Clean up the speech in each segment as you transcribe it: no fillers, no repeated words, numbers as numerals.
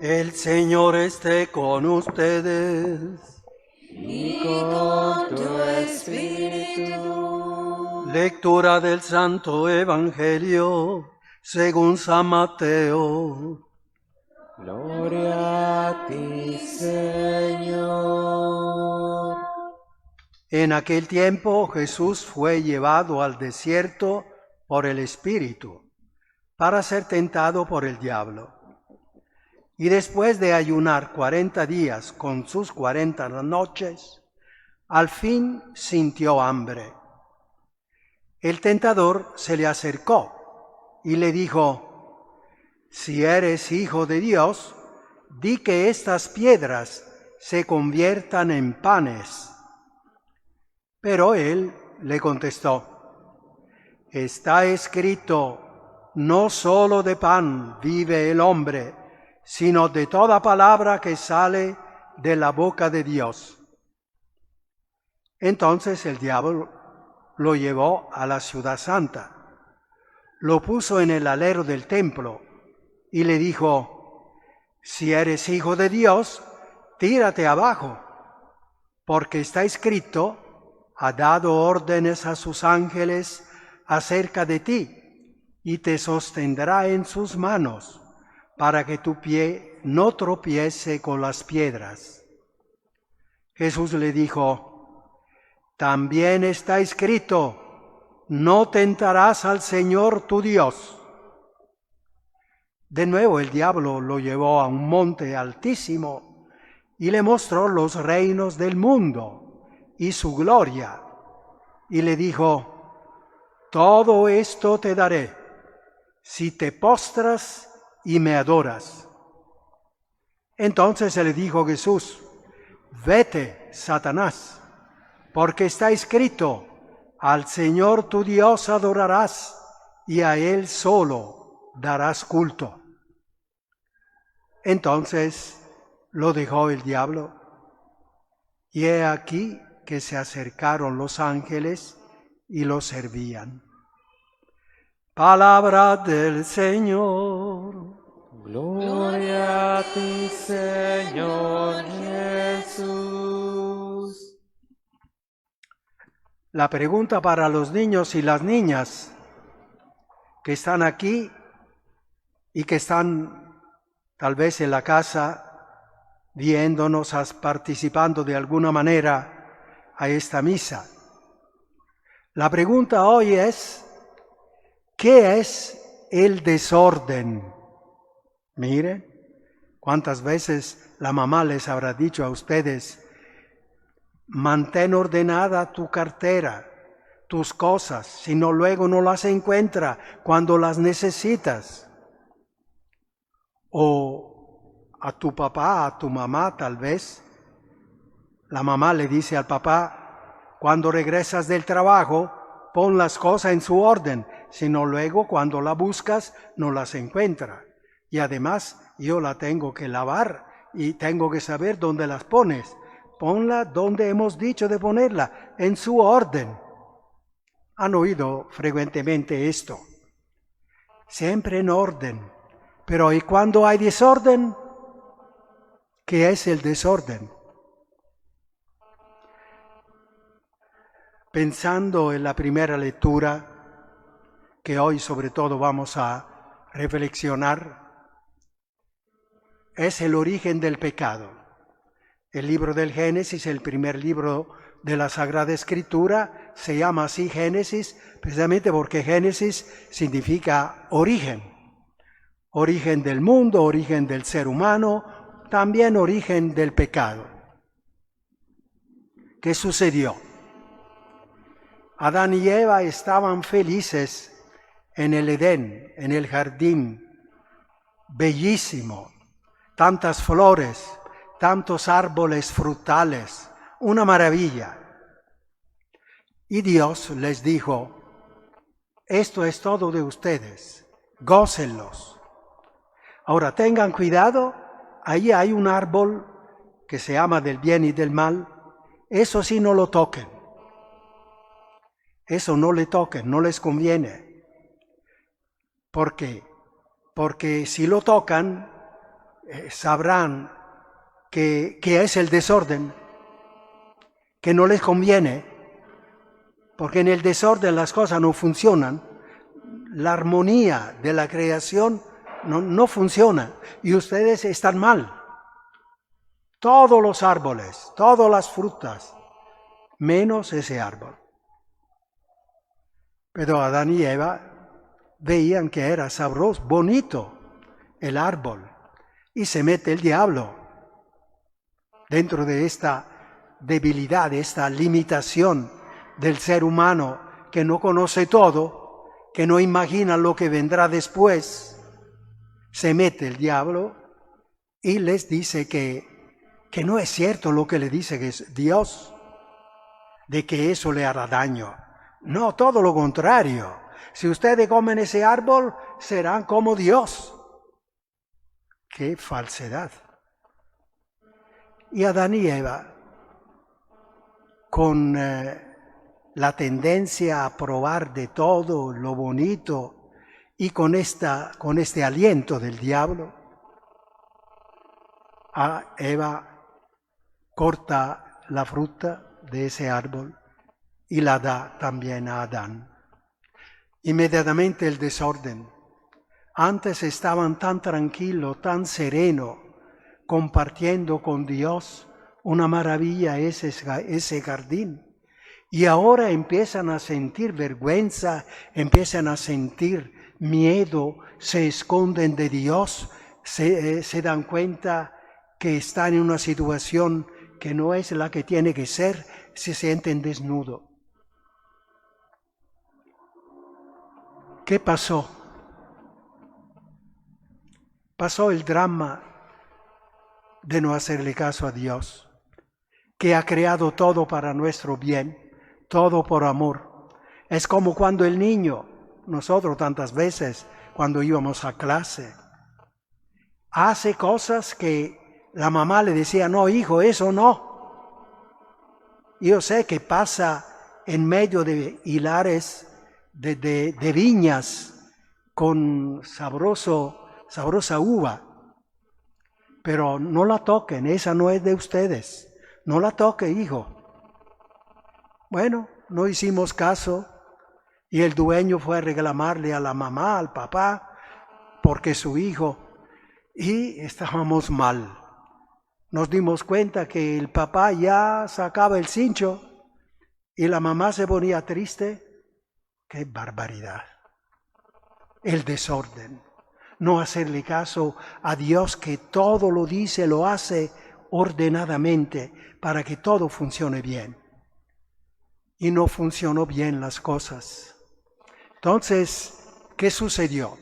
El Señor esté con ustedes. Y con tu espíritu. Lectura del Santo Evangelio según San Mateo. Gloria a ti, Señor. En aquel tiempo Jesús fue llevado al desierto por el Espíritu para ser tentado por el diablo. Y después de ayunar 40 días con sus 40 noches, al fin sintió hambre. El tentador se le acercó y le dijo: si eres hijo de Dios, di que estas piedras se conviertan en panes. Pero él le contestó: está escrito, no solo de pan vive el hombre, sino de toda palabra que sale de la boca de Dios. Entonces el diablo lo llevó a la ciudad santa, lo puso en el alero del templo y le dijo: si eres hijo de Dios, tírate abajo, porque está escrito, ha dado órdenes a sus ángeles acerca de ti, y te sostendrá en sus manos, para que tu pie no tropiece con las piedras. Jesús le dijo: también está escrito, no tentarás al Señor tu Dios. De nuevo el diablo lo llevó a un monte altísimo y le mostró los reinos del mundo y su gloria, y le dijo: todo esto te daré si te postras y me adoras. Entonces se le dijo Jesús: vete, Satanás, porque está escrito, al Señor tu Dios adorarás y a Él solo darás culto. Entonces lo dejó el diablo, y he aquí que se acercaron los ángeles y lo servían. Palabra del Señor. Gloria a ti, Señor Jesús. La pregunta para los niños y las niñas que están aquí y que están tal vez en la casa viéndonos, participando de alguna manera a esta misa. La pregunta hoy es: ¿qué es el desorden? Miren, cuántas veces la mamá les habrá dicho a ustedes: mantén ordenada tu cartera, tus cosas, si no luego no las encuentra cuando las necesitas. O a tu papá, a tu mamá tal vez, la mamá le dice al papá: cuando regresas del trabajo, pon las cosas en su orden, si no luego cuando la buscas no las encuentra. Y además yo la tengo que lavar y tengo que saber dónde las pones. Ponla donde hemos dicho de ponerla, en su orden. Han oído frecuentemente esto. Siempre en orden. Pero ¿y cuando hay desorden? ¿Qué es el desorden? Pensando en la primera lectura, que hoy sobre todo vamos a reflexionar, es el origen del pecado. El libro del Génesis, el primer libro de la Sagrada Escritura, se llama así Génesis, precisamente porque Génesis significa origen. Origen del mundo, origen del ser humano, también origen del pecado. ¿Qué sucedió? Adán y Eva estaban felices en el Edén, en el jardín, bellísimo, tantas flores, tantos árboles frutales, una maravilla. Y Dios les dijo: esto es todo de ustedes, gócenlos. Ahora tengan cuidado, ahí hay un árbol que se llama del bien y del mal, eso sí no lo toquen. Eso no le toquen, no les conviene. ¿Por qué? Porque si lo tocan, sabrán que es el desorden, que no les conviene, porque en el desorden las cosas no funcionan. La armonía de la creación no funciona y ustedes están mal. Todos los árboles, todas las frutas, menos ese árbol. Pero Adán y Eva veían que era sabroso, bonito el árbol, y se mete el diablo dentro de esta debilidad, de esta limitación del ser humano que no conoce todo, que no imagina lo que vendrá después. Se mete el diablo y les dice que no es cierto lo que le dice que es Dios, de que eso le hará daño. No, todo lo contrario. Si ustedes comen ese árbol, serán como Dios. ¡Qué falsedad! Y Adán y Eva, con la tendencia a probar de todo lo bonito y con este aliento del diablo, a Eva corta la fruta de ese árbol y la da también a Adán. Inmediatamente el desorden. Antes estaban tan tranquilos, tan serenos, compartiendo con Dios una maravilla ese jardín. Y ahora empiezan a sentir vergüenza, empiezan a sentir miedo, se esconden de Dios, se dan cuenta que están en una situación que no es la que tiene que ser, se sienten desnudos. ¿Qué pasó? Pasó el drama de no hacerle caso a Dios, que ha creado todo para nuestro bien, todo por amor. Es como cuando el niño, nosotros tantas veces cuando íbamos a clase, hace cosas que la mamá le decía, no hijo, eso no. Yo sé que pasa en medio de hilares de viñas con sabrosa uva, pero no la toquen, esa no es de ustedes, no la toque, hijo. Bueno, no hicimos caso y el dueño fue a reclamarle a la mamá, al papá, porque su hijo, y estábamos mal. Nos dimos cuenta que el papá ya sacaba el cincho y la mamá se ponía triste. ¡Qué barbaridad! El desorden. No hacerle caso a Dios que todo lo dice, lo hace ordenadamente para que todo funcione bien. Y no funcionó bien las cosas. Entonces, ¿qué sucedió?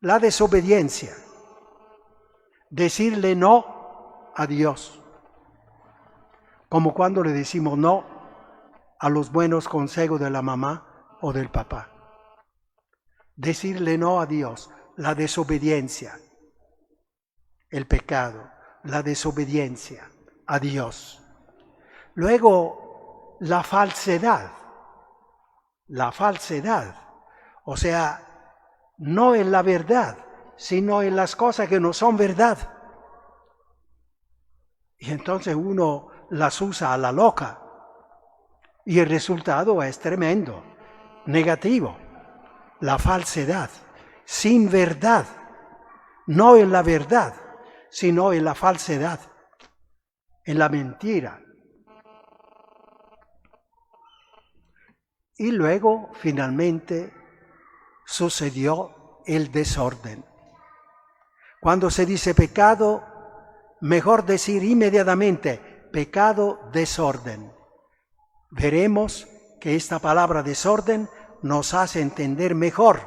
La desobediencia. Decirle no a Dios, como cuando le decimos no a los buenos consejos de la mamá o del papá. Decirle no a Dios, la desobediencia, el pecado, la desobediencia a Dios. Luego, la falsedad, o sea, no en la verdad, sino en las cosas que no son verdad. Y entonces uno las usa a la loca y el resultado es tremendo, negativo. La falsedad, sin verdad, no en la verdad, sino en la falsedad, en la mentira. Y luego, finalmente, sucedió el desorden. Cuando se dice pecado, mejor decir inmediatamente, pecado, desorden. Veremos que esta palabra desorden nos hace entender mejor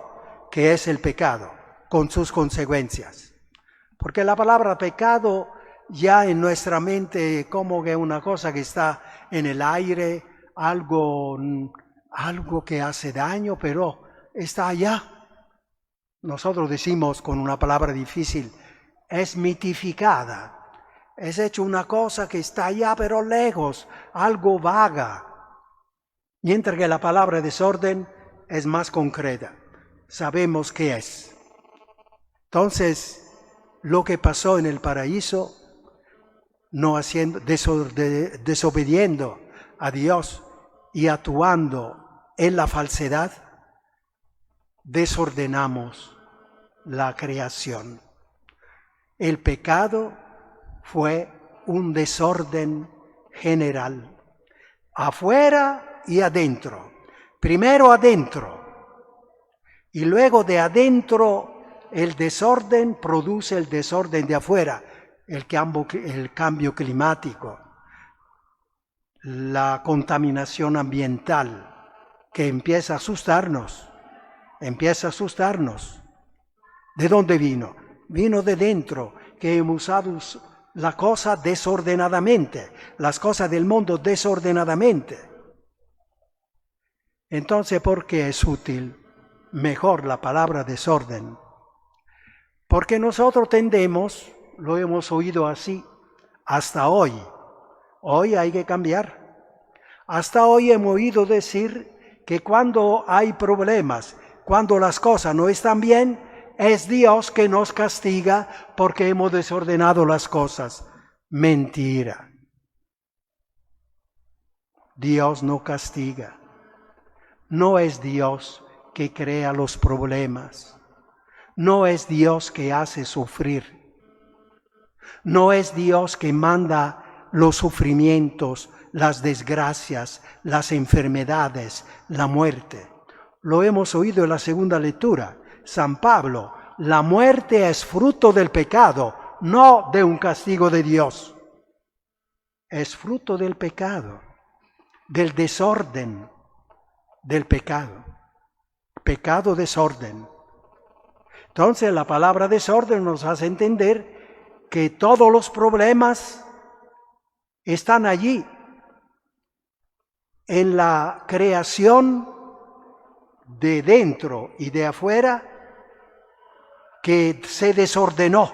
qué es el pecado, con sus consecuencias. Porque la palabra pecado ya en nuestra mente como que una cosa que está en el aire, algo que hace daño, pero está allá. Nosotros decimos con una palabra difícil, es mitificada. Es hecho una cosa que está allá pero lejos, algo vaga. Mientras que la palabra desorden es más concreta. Sabemos qué es. Entonces, lo que pasó en el paraíso, no haciendo, desobediendo a Dios y actuando en la falsedad, desordenamos la creación. El pecado fue un desorden general, afuera y adentro. Primero adentro, y luego de adentro el desorden produce el desorden de afuera, el cambio climático, la contaminación ambiental, que empieza a asustarnos. ¿De dónde vino? Vino de dentro, que hemos usado la cosa desordenadamente, las cosas del mundo desordenadamente. Entonces, ¿por qué es útil mejor la palabra desorden? Porque nosotros tendemos, lo hemos oído así, hasta hoy. Hoy hay que cambiar. Hasta hoy hemos oído decir que cuando hay problemas, cuando las cosas no están bien, es Dios que nos castiga porque hemos desordenado las cosas. Mentira. Dios no castiga. No es Dios que crea los problemas. No es Dios que hace sufrir. No es Dios que manda los sufrimientos, las desgracias, las enfermedades, la muerte. Lo hemos oído en la segunda lectura. San Pablo, la muerte es fruto del pecado, no de un castigo de Dios. Es fruto del pecado, del desorden del pecado. Pecado, desorden. Entonces la palabra desorden nos hace entender que todos los problemas están allí, en la creación de dentro y de afuera, que se desordenó.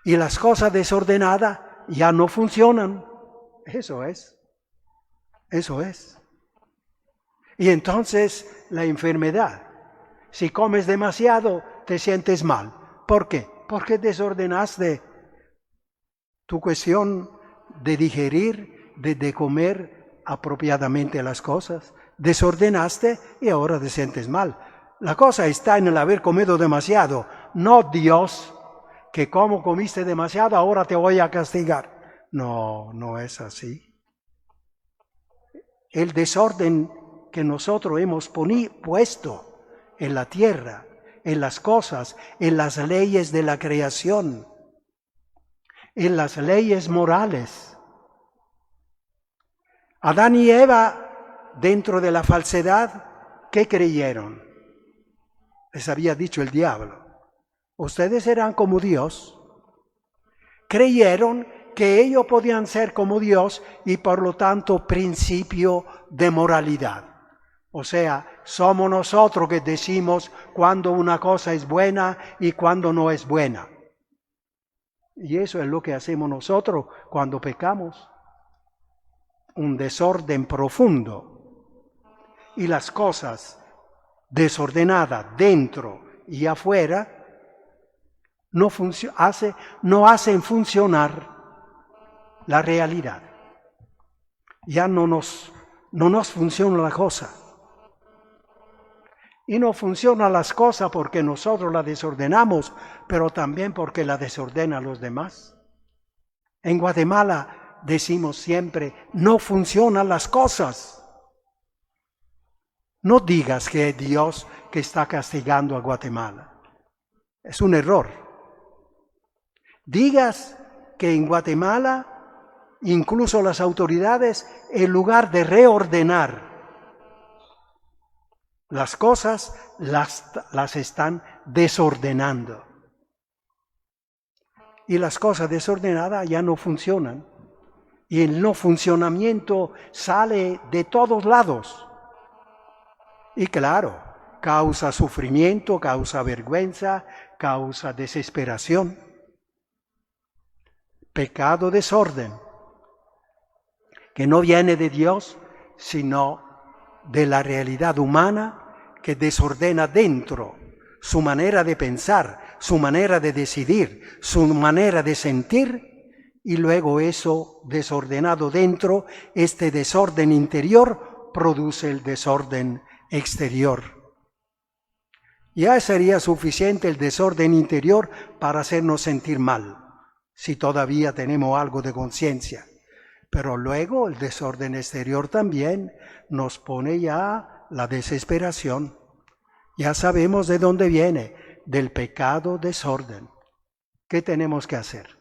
Y las cosas desordenadas ya no funcionan. Eso es. Y entonces la enfermedad. Si comes demasiado, te sientes mal. ¿Por qué? Porque desordenaste tu cuestión de digerir, de comer apropiadamente las cosas. Desordenaste y ahora te sientes mal. La cosa está en el haber comido demasiado, no Dios, que como comiste demasiado, ahora te voy a castigar. No, no es así. El desorden que nosotros hemos puesto en la tierra, en las cosas, en las leyes de la creación, en las leyes morales. Adán y Eva, dentro de la falsedad, ¿qué creyeron? Les había dicho el diablo, ustedes serán como Dios. Creyeron que ellos podían ser como Dios y por lo tanto principio de moralidad. O sea, somos nosotros que decimos cuando una cosa es buena y cuando no es buena. Y eso es lo que hacemos nosotros cuando pecamos. Un desorden profundo. Y las cosas desordenadas dentro y afuera no hacen funcionar la realidad. Ya no nos funciona la cosa. Y no funcionan las cosas porque nosotros las desordenamos, pero también porque las desordenan los demás. En Guatemala decimos siempre, no funcionan las cosas. No digas que es Dios que está castigando a Guatemala. Es un error. Digas que en Guatemala, incluso las autoridades, en lugar de reordenar las cosas, las están desordenando. Y las cosas desordenadas ya no funcionan. Y el no funcionamiento sale de todos lados. Y claro, causa sufrimiento, causa vergüenza, causa desesperación. Pecado, desorden, que no viene de Dios, sino de la realidad humana que desordena dentro su manera de pensar, su manera de decidir, su manera de sentir, y luego eso desordenado dentro, este desorden interior produce el desorden exterior. Ya sería suficiente el desorden interior para hacernos sentir mal, si todavía tenemos algo de conciencia. Pero luego el desorden exterior también nos pone ya la desesperación. Ya sabemos de dónde viene, del pecado desorden. ¿Qué tenemos que hacer?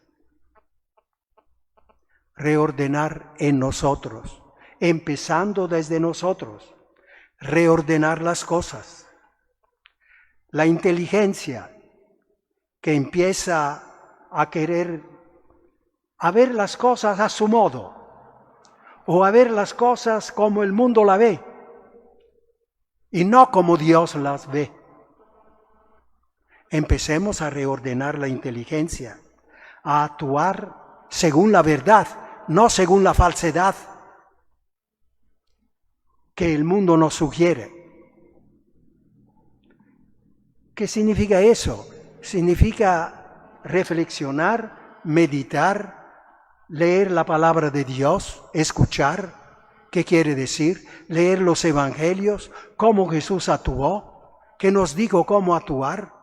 Reordenar en nosotros, empezando desde nosotros, reordenar las cosas. La inteligencia que empieza a querer a ver las cosas a su modo, o a ver las cosas como el mundo la ve, y no como Dios las ve. Empecemos a reordenar la inteligencia, a actuar según la verdad, no según la falsedad que el mundo nos sugiere. ¿Qué significa eso? Significa reflexionar, meditar, leer la palabra de Dios, escuchar, ¿qué quiere decir? Leer los evangelios, cómo Jesús actuó, que nos dijo cómo actuar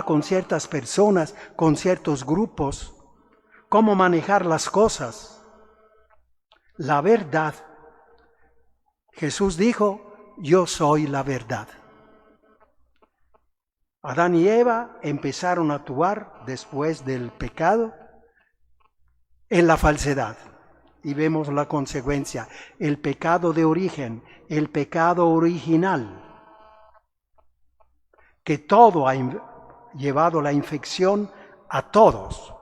con ciertas personas, con ciertos grupos, cómo manejar las cosas. La verdad. Jesús dijo, yo soy la verdad. Adán y Eva empezaron a actuar después del pecado en la falsedad. Y vemos la consecuencia, el pecado de origen, el pecado original, que todo ha llevado la infección a todos,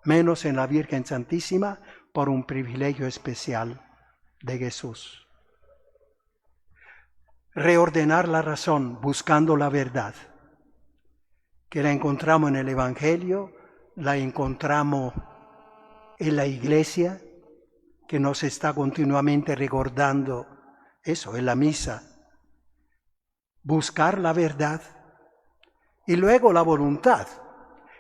menos en la Virgen Santísima, por un privilegio especial de Jesús. Reordenar la razón buscando la verdad, que la encontramos en el Evangelio, la encontramos en la Iglesia, que nos está continuamente recordando eso, en la misa. Buscar la verdad y luego la voluntad,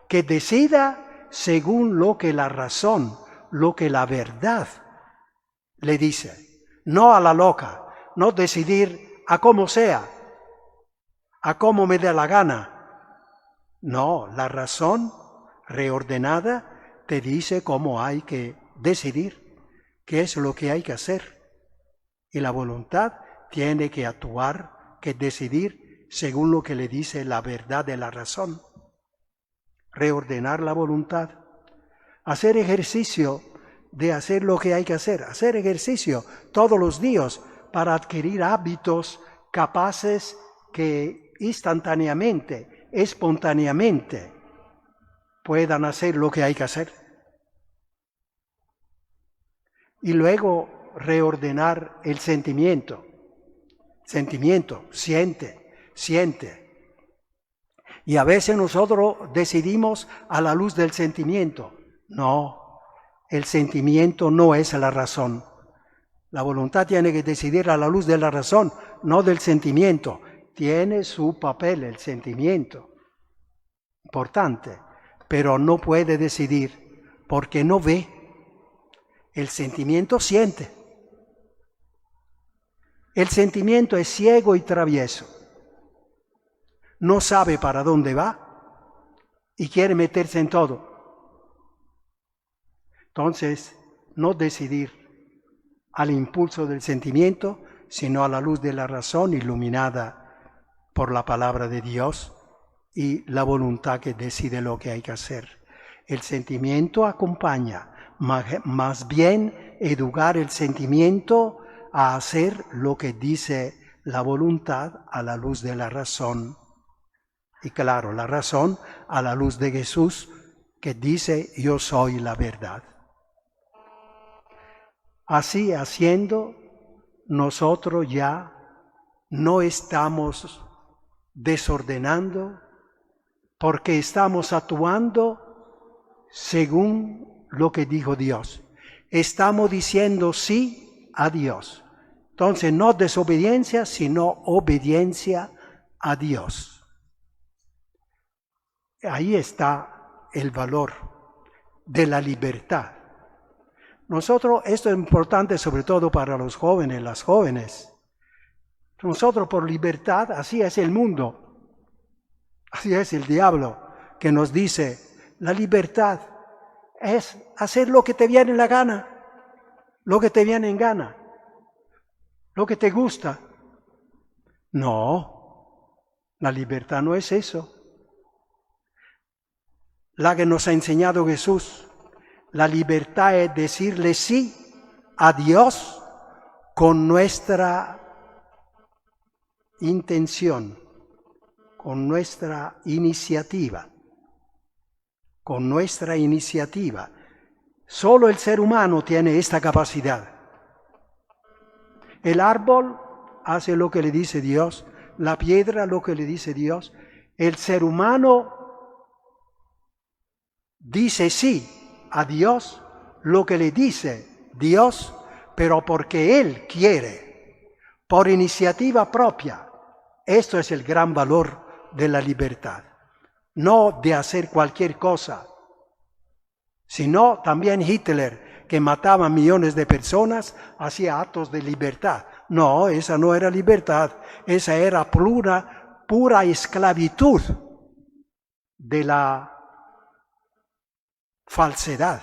que decida según lo que la razón, lo que la verdad le dice. No a la loca, no decidir a como sea, a como me dé la gana. No, la razón reordenada te dice cómo hay que decidir, qué es lo que hay que hacer. Y la voluntad tiene que actuar, que decidir según lo que le dice la verdad de la razón. Reordenar la voluntad. Hacer ejercicio de hacer lo que hay que hacer. Hacer ejercicio todos los días para adquirir hábitos capaces que instantáneamente, espontáneamente, puedan hacer lo que hay que hacer. Y luego reordenar el sentimiento. Sentimiento, siente. Y a veces nosotros decidimos a la luz del sentimiento. No, el sentimiento no es la razón. La voluntad tiene que decidir a la luz de la razón, no del sentimiento. Tiene su papel el sentimiento, importante, pero no puede decidir porque no ve. El sentimiento siente. El sentimiento es ciego y travieso. No sabe para dónde va y quiere meterse en todo. Entonces, no decidir al impulso del sentimiento, sino a la luz de la razón iluminada por la palabra de Dios y la voluntad que decide lo que hay que hacer. El sentimiento acompaña, más bien educar el sentimiento a hacer lo que dice la voluntad a la luz de la razón. Y claro, la razón a la luz de Jesús que dice yo soy la verdad. Así haciendo, nosotros ya no estamos desordenando porque estamos actuando según lo que dijo Dios. Estamos diciendo sí a Dios. Entonces, no desobediencia, sino obediencia a Dios. Ahí está el valor de la libertad. Nosotros, esto es importante sobre todo para los jóvenes, las jóvenes. Nosotros por libertad, así es el mundo, así es el diablo, que nos dice, la libertad es hacer lo que te viene en la gana, lo que te viene en gana, lo que te gusta. No, la libertad no es eso. La que nos ha enseñado Jesús, la libertad es decirle sí a Dios con nuestra intención, con nuestra iniciativa. Con nuestra iniciativa. Solo el ser humano tiene esta capacidad. El árbol hace lo que le dice Dios, la piedra lo que le dice Dios. El ser humano dice sí a Dios lo que le dice Dios, pero porque Él quiere, por iniciativa propia. Esto es el gran valor de la libertad. No de hacer cualquier cosa, sino también Hitler, que mataba millones de personas, hacía actos de libertad. No, esa no era libertad, esa era pura esclavitud de la falsedad.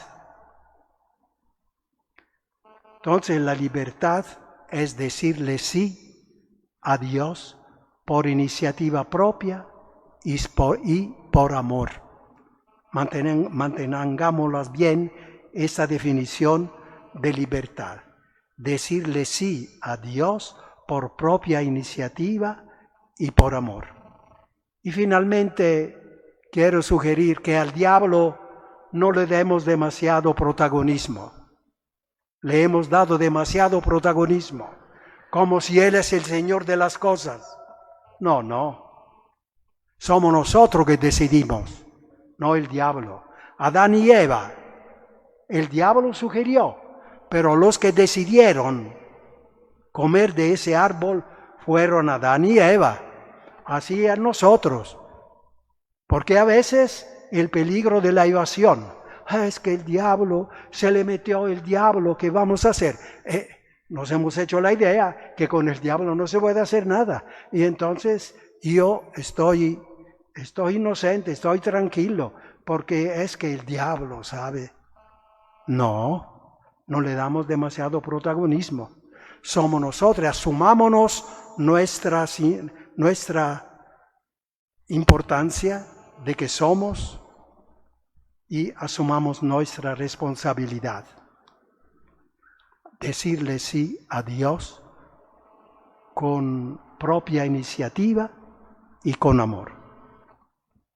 Entonces la libertad es decirle sí a Dios por iniciativa propia y por amor. Mantengámoslas bien esa definición de libertad. Decirle sí a Dios por propia iniciativa y por amor. Y finalmente quiero sugerir que al diablo no le demos demasiado protagonismo. Le hemos dado demasiado protagonismo, como si Él es el Señor de las cosas. No. Somos nosotros que decidimos, no el diablo. Adán y Eva, el diablo sugirió, pero los que decidieron comer de ese árbol fueron Adán y Eva. Así es nosotros. Porque a veces el peligro de la evasión, es que el diablo, se le metió el diablo, ¿qué vamos a hacer? Nos hemos hecho la idea que con el diablo no se puede hacer nada. Y entonces yo estoy inocente, estoy tranquilo, porque es que el diablo sabe. No le damos demasiado protagonismo. Somos nosotros, asumámonos nuestra importancia de que somos y asumamos nuestra responsabilidad. Decirle sí a Dios con propia iniciativa y con amor.